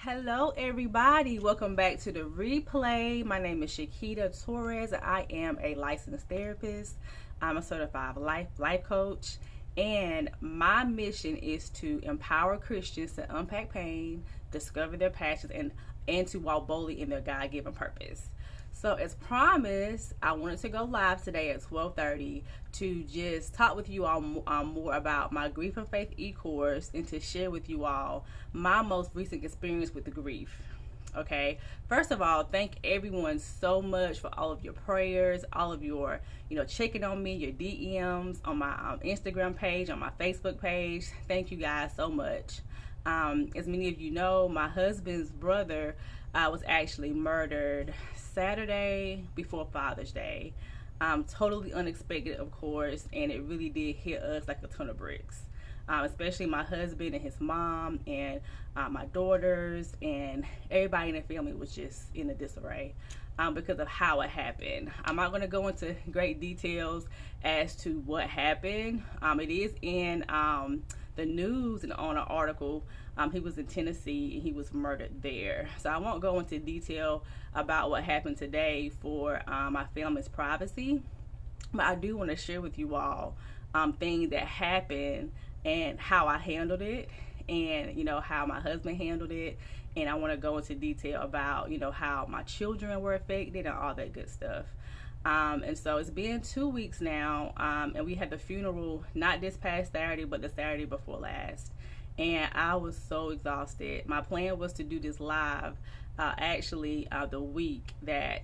Hello everybody, welcome back to the replay. My name is Shakita Torres. I am a licensed therapist. I'm a certified life coach, and my mission is to empower Christians to unpack pain, discover their passions, and to walk boldly in their God-given purpose. So as promised, I wanted to go live today at 12:30 to just talk with you all more about my Grief and Faith e-course and to share with you all my most recent experience with the grief. Okay, first of all, thank everyone so much for all of your prayers, all of your, checking on me, your DMs on my Instagram page, on my Facebook page. Thank you guys so much. As many of you know, my husband's brother was actually murdered Saturday before Father's Day. Totally unexpected, of course, and it really did hit us like a ton of bricks. Especially my husband and his mom and my daughters and everybody in the family was just in a disarray because of how it happened. I'm not going to go into great details as to what happened. It is in the news and on an article. He was in Tennessee and he was murdered there. So I won't go into detail about what happened today for my family's privacy, but I do want to share with you all things that happened and how I handled it, and how my husband handled it, and I want to go into detail about how my children were affected and all that good stuff. And so it's been 2 weeks now, and we had the funeral not this past Saturday but the Saturday before last, and I was so exhausted. My plan was to do this live actually the week that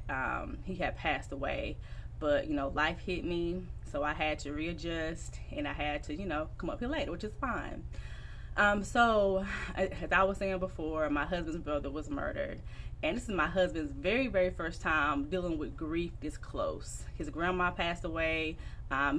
he had passed away, but life hit me, so I had to readjust and I had to come up here later, which is fine. So as I was saying before, my husband's brother was murdered, and this is my husband's very, very first time dealing with grief this close. His grandma passed away.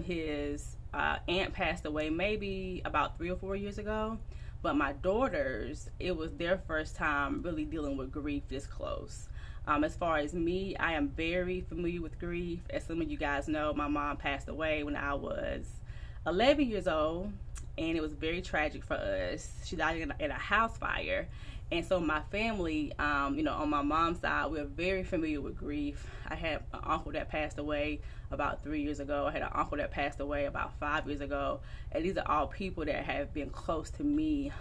His aunt passed away maybe about 3 or 4 years ago. But my daughters, it was their first time really dealing with grief this close. As far as me, I am very familiar with grief. As some of you guys know, my mom passed away when I was 11 years old, and it was very tragic for us. She died in a house fire. And so my family, on my mom's side, we're very familiar with grief. I had an uncle that passed away about 3 years ago. I had an uncle that passed away about 5 years ago. And these are all people that have been close to me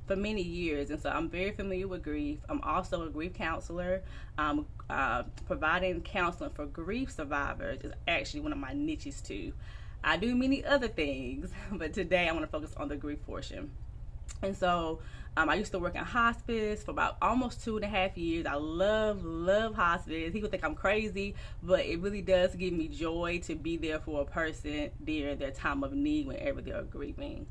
for many years. And so I'm very familiar with grief. I'm also a grief counselor. Providing counseling for grief survivors is actually one of my niches too. I do many other things, but today I want to focus on the grief portion. And so I used to work in hospice for about almost 2.5 years. I love hospice. People think I'm crazy, but it really does give me joy to be there for a person during their time of need whenever they're grieving.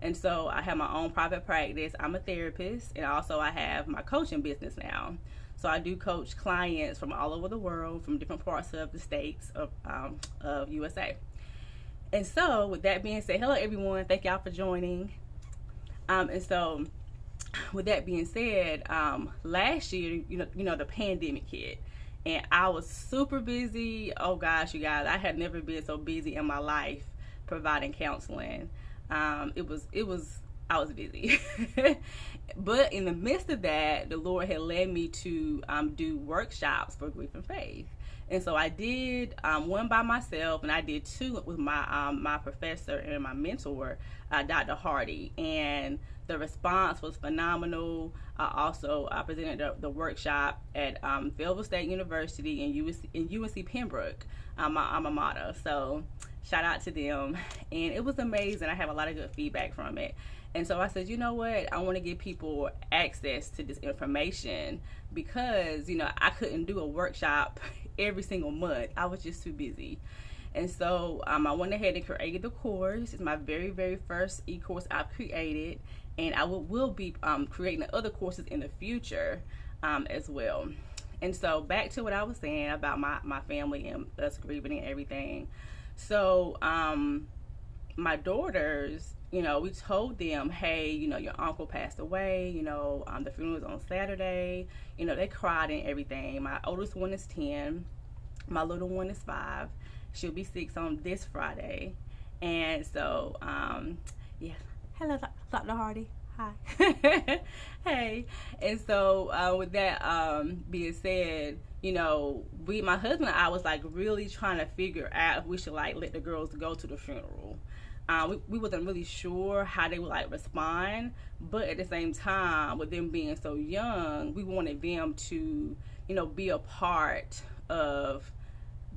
And so I have my own private practice. I'm a therapist, and also I have my coaching business now. So I do coach clients from all over the world, from different parts of the states of USA. And so with that being said, hello everyone. Thank y'all for joining. And so with that being said, last year, the pandemic hit, and I was super busy. Oh gosh, you guys, I had never been so busy in my life providing counseling. I was busy. But in the midst of that, the Lord had led me to do workshops for Grief and Faith. And so I did one by myself, and I did two with my professor and my mentor, Dr. Hardy, and the response was phenomenal. I also presented the workshop at Fayetteville State University in UNC Pembroke, my alma mater. So shout out to them, and it was amazing. I have a lot of good feedback from it. And so I said, you know what, I want to give people access to this information because, I couldn't do a workshop every single month. I was just too busy. And so I went ahead and created the course. It's my very, very first e-course I've created. And I will be creating other courses in the future as well. And so back to what I was saying about my family and us grieving and everything. So my daughters, we told them, hey, your uncle passed away, the funeral was on Saturday. They cried and everything. My oldest one is 10. My little one is 5. She'll be 6 on this Friday. And so, yeah. Hello, Dr. Hardy. Hi. Hey, and so with that being said, my husband and I was like really trying to figure out if we should like let the girls go to the funeral. We wasn't really sure how they would like respond, but at the same time, with them being so young, we wanted them to, be a part of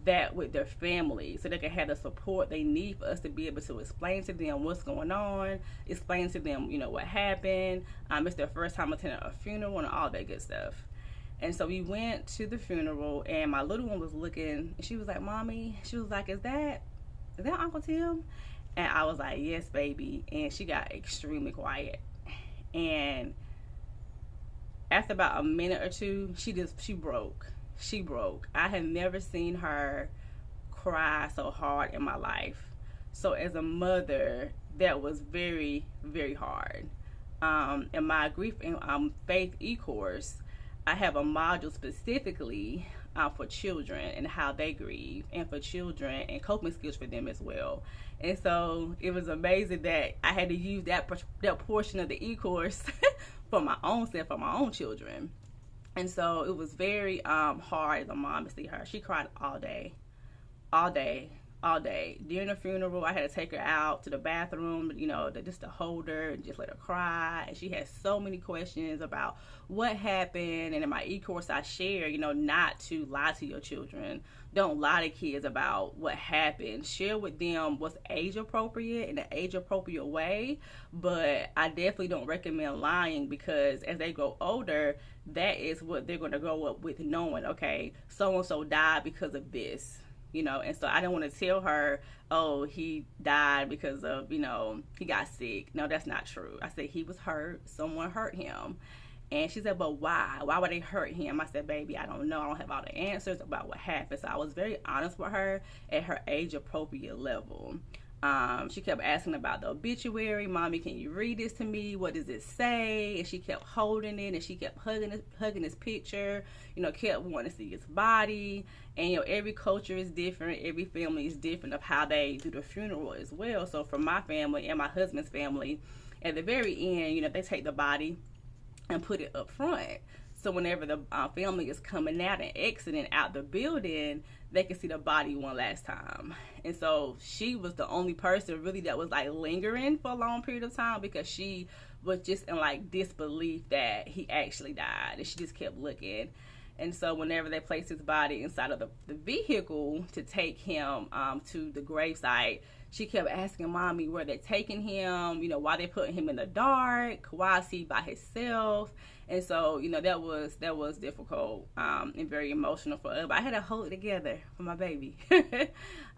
that with their family so they can have the support they need for us to be able to explain to them what's going on, explain to them, what happened. It's their first time attending a funeral and all that good stuff. And so we went to the funeral, and my little one was looking, and she was like, Mommy, she was like, is that Uncle Tim? And I was like, yes, baby. And she got extremely quiet. And after about a minute or two, she broke. She broke. I had never seen her cry so hard in my life. So as a mother, that was very, very hard. In my grief and faith e-course, I have a module specifically for children and how they grieve, and for children and coping skills for them as well. And so it was amazing that I had to use that portion of the e-course for my own self, for my own children. And so it was very hard as a mom to see her. She cried all day, all day, all day. During the funeral, I had to take her out to the bathroom, just to hold her and just let her cry. And she had so many questions about what happened. And in my e-course, I share, not to lie to your children. Don't lie to kids about what happened. Share with them what's age appropriate in an age appropriate way. But I definitely don't recommend lying, because as they grow older, that is what they're going to grow up with, knowing, okay, so-and-so died because of this. And so I didn't want to tell her, oh, he died because of, he got sick. No, that's not true. I said he was hurt. Someone hurt him. And she said, but why? Why would they hurt him? I said, baby, I don't know. I don't have all the answers about what happened. So I was very honest with her at her age appropriate level. She kept asking about the obituary. Mommy, can you read this to me? What does it say? And she kept holding it, and she kept hugging his picture, kept wanting to see his body. And, every culture is different. Every family is different of how they do the funeral as well. So for my family and my husband's family, at the very end, they take the body and put it up front. So whenever the family is coming out and exiting out the building, they can see the body one last time. And so she was the only person really that was like lingering for a long period of time, because she was just in like disbelief that he actually died, and she just kept looking. And so whenever they placed his body inside of the vehicle to take him to the gravesite, she kept asking Mommy where they're taking him, why they putting him in the dark, why is he by himself. And so, that was difficult and very emotional for us. But I had to hold it together for my baby.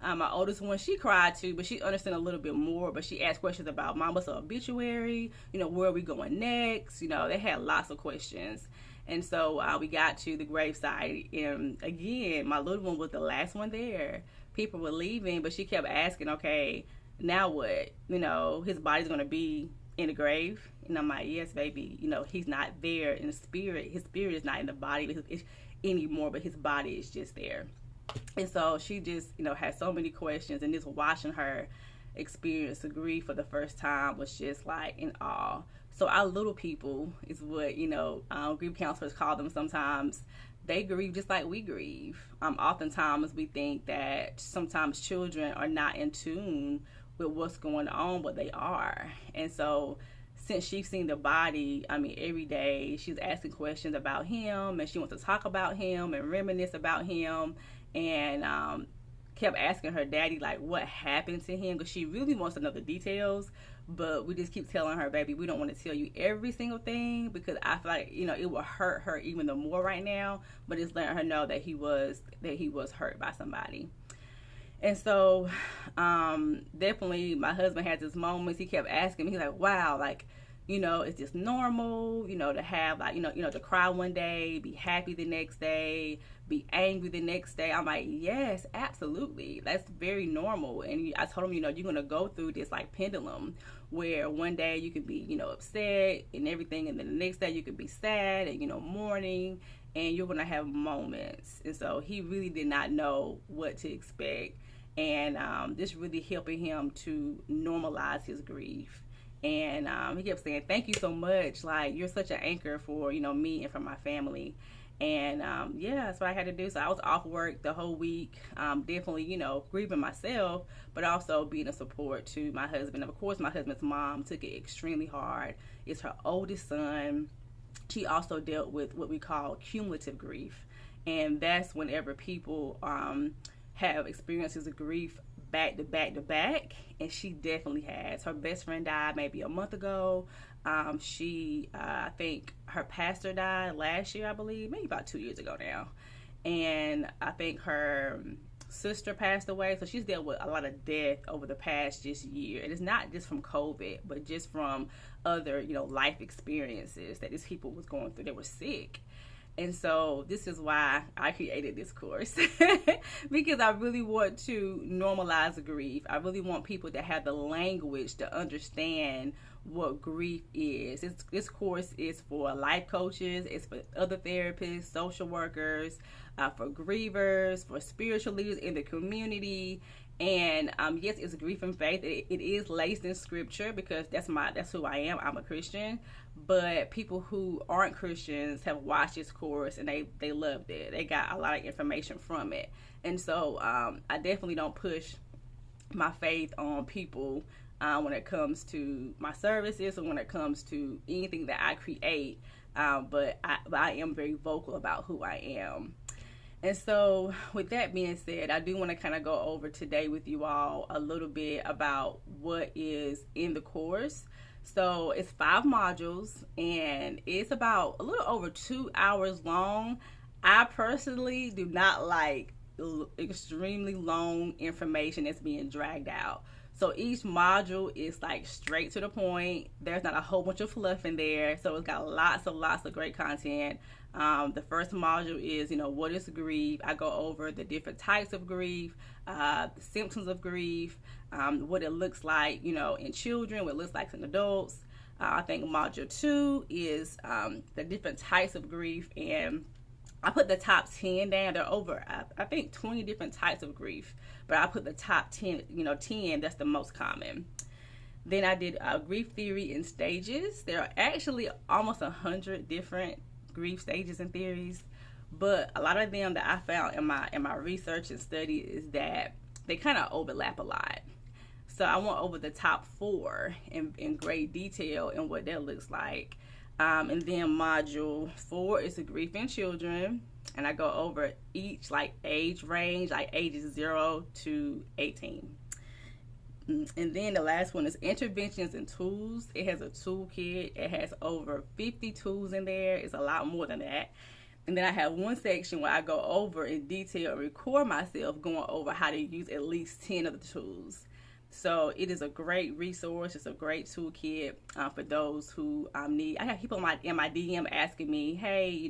My oldest one, she cried too, but she understood a little bit more. But she asked questions about, Mom, what's the obituary? Where are we going next? They had lots of questions. And so we got to the gravesite. And again, my little one was the last one there. People were leaving, but she kept asking, okay, now what? His body's going to be in the grave. And I'm like, yes, baby, he's not there in the spirit. His spirit is not in the body anymore, but his body is just there. And so she just, had so many questions, and just watching her experience the grief for the first time was just like in awe. So our little people is what, grief counselors call them sometimes. They grieve just like we grieve. Oftentimes we think that sometimes children are not in tune with what's going on, but they are. And so since she's seen the body, every day she's asking questions about him, and she wants to talk about him and reminisce about him, and kept asking her daddy like what happened to him, because she really wants to know the details. But we just keep telling her, baby, we don't want to tell you every single thing, because I feel like it will hurt her even the more right now. But it's letting her know that he was hurt by somebody. And so definitely my husband had this moments. He kept asking me, he's like, wow, like, is this normal, to have like, to cry one day, be happy the next day, be angry the next day. I'm like, yes, absolutely. That's very normal. And I told him, you're going to go through this like pendulum, where one day you could be, upset and everything. And then the next day you could be sad and, mourning, and you're going to have moments. And so he really did not know what to expect. And this really helping him to normalize his grief. And he kept saying, "Thank you so much. Like, you're such an anchor for, me and for my family." And yeah, that's what I had to do. So I was off work the whole week, definitely, grieving myself, but also being a support to my husband. Of course, my husband's mom took it extremely hard. It's her oldest son. She also dealt with what we call cumulative grief. And that's whenever people have experiences of grief back to back to back, and she definitely has. Her best friend died maybe a month ago. I think her pastor died last year, I believe, maybe about 2 years ago now. And I think her sister passed away. So she's dealt with a lot of death over the past just year. And it's not just from COVID, but just from other, life experiences that these people was going through. They were sick. And so this is why I created this course because I really want to normalize grief. I really want people to have the language to understand what grief is. This course is for life coaches, it's for other therapists, social workers, for grievers, for spiritual leaders in the community. And yes, it's grief and faith. It is laced in scripture because that's who I am. I'm a Christian. But people who aren't Christians have watched this course and they loved it. They got a lot of information from it. And so I definitely don't push my faith on people when it comes to my services or when it comes to anything that I create. But I am very vocal about who I am. And so with that being said, I do want to kind of go over today with you all a little bit about what is in the course. So it's 5 modules and it's about a little over 2 hours long. I personally do not like extremely long information that's being dragged out. So each module is like straight to the point. There's not a whole bunch of fluff in there. So it's got lots of great content. The first module is, what is grief? I go over the different types of grief, the symptoms of grief, what it looks like, in children, what it looks like in adults. I think module 2 is the different types of grief, and I put the top 10 down. There are over, I think, 20 different types of grief, but I put the top 10, 10, that's the most common. Then I did grief theory and stages. There are actually almost 100 different grief stages and theories, but a lot of them that I found in my research and study is that they kind of overlap a lot. So I went over the top 4 in great detail and what that looks like. And then module 4 is the grief in children, and I go over each like age range, like ages 0 to 18. And then the last one is interventions and tools. It has a toolkit. It has over 50 tools in there. It's a lot more than that. And then I have one section where I go over in detail and record myself going over how to use at least 10 of the tools. So it is a great resource. It's a great toolkit for those who need. I have people in my DM asking me, "Hey,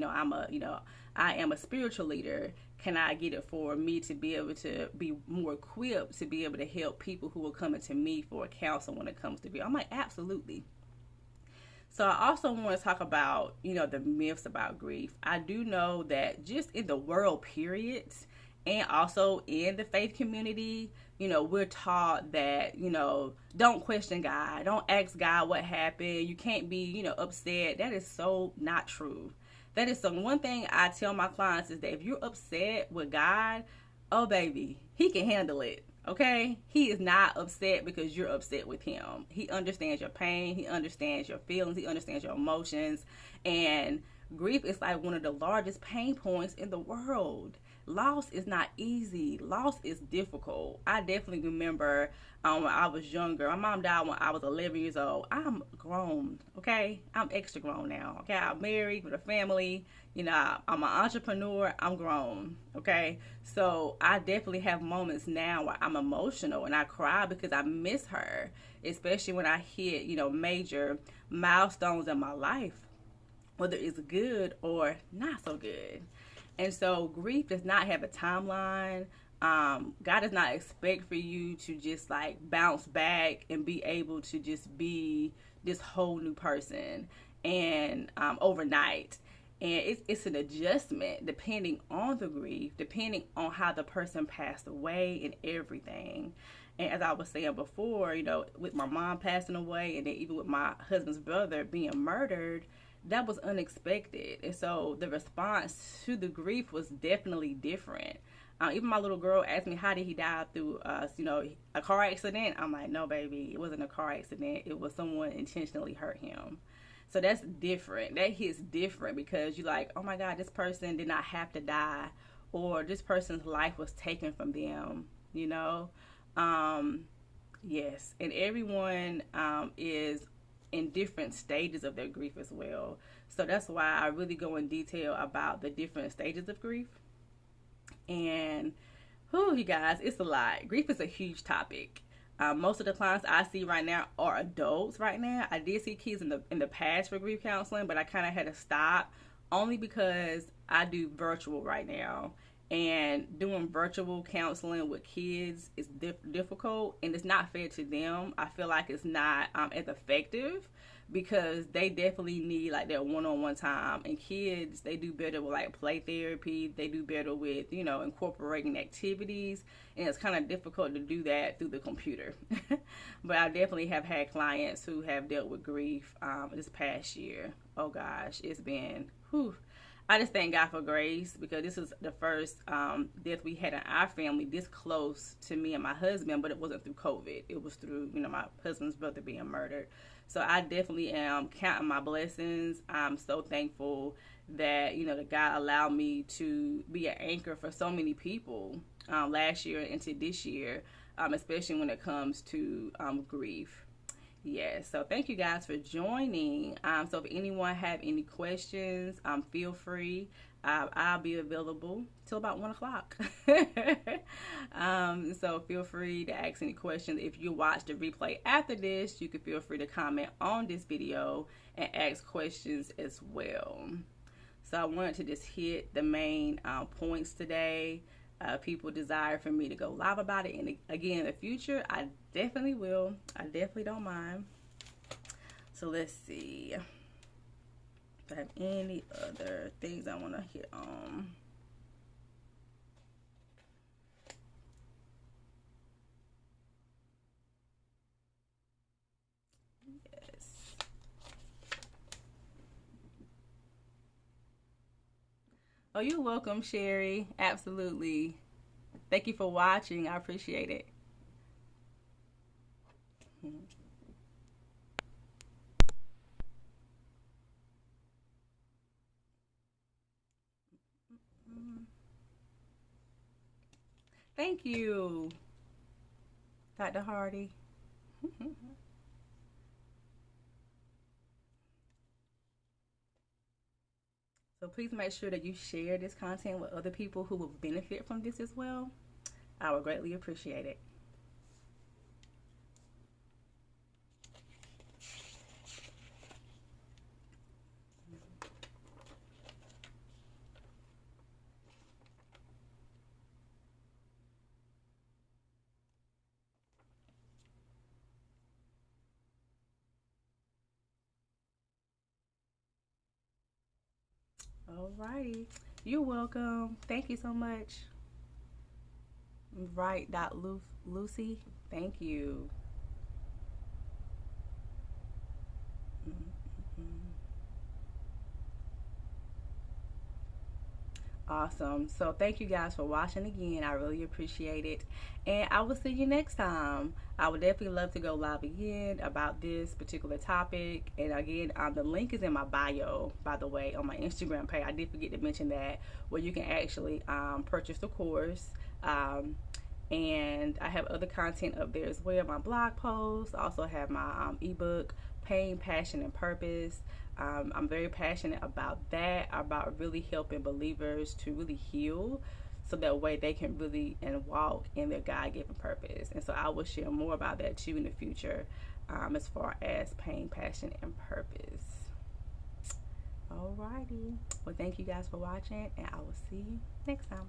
I am a spiritual leader. Can I get it for me to be able to be more equipped to be able to help people who are coming to me for counsel when it comes to grief?" I'm like, absolutely. So I also want to talk about, the myths about grief. I do know that just in the world, period, and also in the faith community, we're taught that, don't question God. Don't ask God what happened. You can't be, upset. That is so not true. That is so one thing I tell my clients is that if you're upset with God, oh baby, he can handle it. Okay? He is not upset because you're upset with him. He understands your pain. He understands your feelings. He understands your emotions. And grief is like one of the largest pain points in the world. Loss is not easy. Loss is difficult. I definitely remember when I was younger. My mom died when I was 11 years old. I'm grown, okay? I'm extra grown now, okay? I'm married with a family. I'm an entrepreneur. I'm grown, okay? So I definitely have moments now where I'm emotional and I cry because I miss her, especially when I hit, major milestones in my life, whether it's good or not so good. And so grief does not have a timeline. God does not expect for you to just like bounce back and be able to just be this whole new person and overnight. And it's an adjustment depending on the grief, depending on how the person passed away and everything. And as I was saying before, you know, with my mom passing away and then even with my husband's brother being murdered, that was unexpected. And so the response to the grief was definitely different. Even my little girl asked me, how did he die? Through you know, a car accident? I'm like, no, baby, it wasn't a car accident. It was someone intentionally hurt him. So that's different. That hits different because you're like, oh my God, this person did not have to die, or this person's life was taken from them, you know? Yes. And everyone is in different stages of their grief as well. So that's why I really go in detail about the different stages of grief. And who, you guys, it's a lot. Grief is a huge topic. Most of the clients I see right now are adults right now. I did see kids in the past for grief counseling, but I kind of had to stop only because I do virtual right now. And doing virtual counseling with kids is difficult, and it's not fair to them. I feel like it's not as effective because they definitely need like their one-on-one time. And kids, they do better with like play therapy. They do better with, you know, incorporating activities, and it's kind of difficult to do that through the computer. But I definitely have had clients who have dealt with grief this past year. Oh gosh, it's been whew. I just thank God for grace because this is the first death we had in our family this close to me and my husband, but it wasn't through COVID. It was through, you know, my husband's brother being murdered. So I definitely am counting my blessings. I'm so thankful that, you know, that God allowed me to be an anchor for so many people last year into this year, especially when it comes to grief. Yes, so thank you guys for joining. So if anyone have any questions, feel free. I'll be available till about 1 o'clock. So feel free to ask any questions. If you watch the replay after this, you can feel free to comment on this video and ask questions as well. So I wanted to just hit the main points today. People desire for me to go live about it, and again in the future I definitely will. I definitely don't mind. So let's see if I have any other things I want to hit on. Yes. Oh, you're welcome, Sherry. Absolutely. Thank you for watching. I appreciate it. Thank you, Dr. Hardy. So please make sure that you share this content with other people who will benefit from this as well. I would greatly appreciate it. Alrighty. You're welcome. Thank you so much. Right, Lucy. Thank you. Awesome. So thank you guys for watching again. I really appreciate it. And I will see you next time. I would definitely love to go live again about this particular topic. And again, the link is in my bio, by the way, on my Instagram page. I did forget to mention that, where you can actually purchase the course. And I have other content up there as well. My blog posts. I also have my ebook, Pain, Passion, and Purpose. I'm very passionate about that, about really helping believers to really heal so that way they can really and walk in their God-given purpose. And so I will share more about that too in the future, as far as pain, passion, and purpose. Alrighty. Well, thank you guys for watching, and I will see you next time.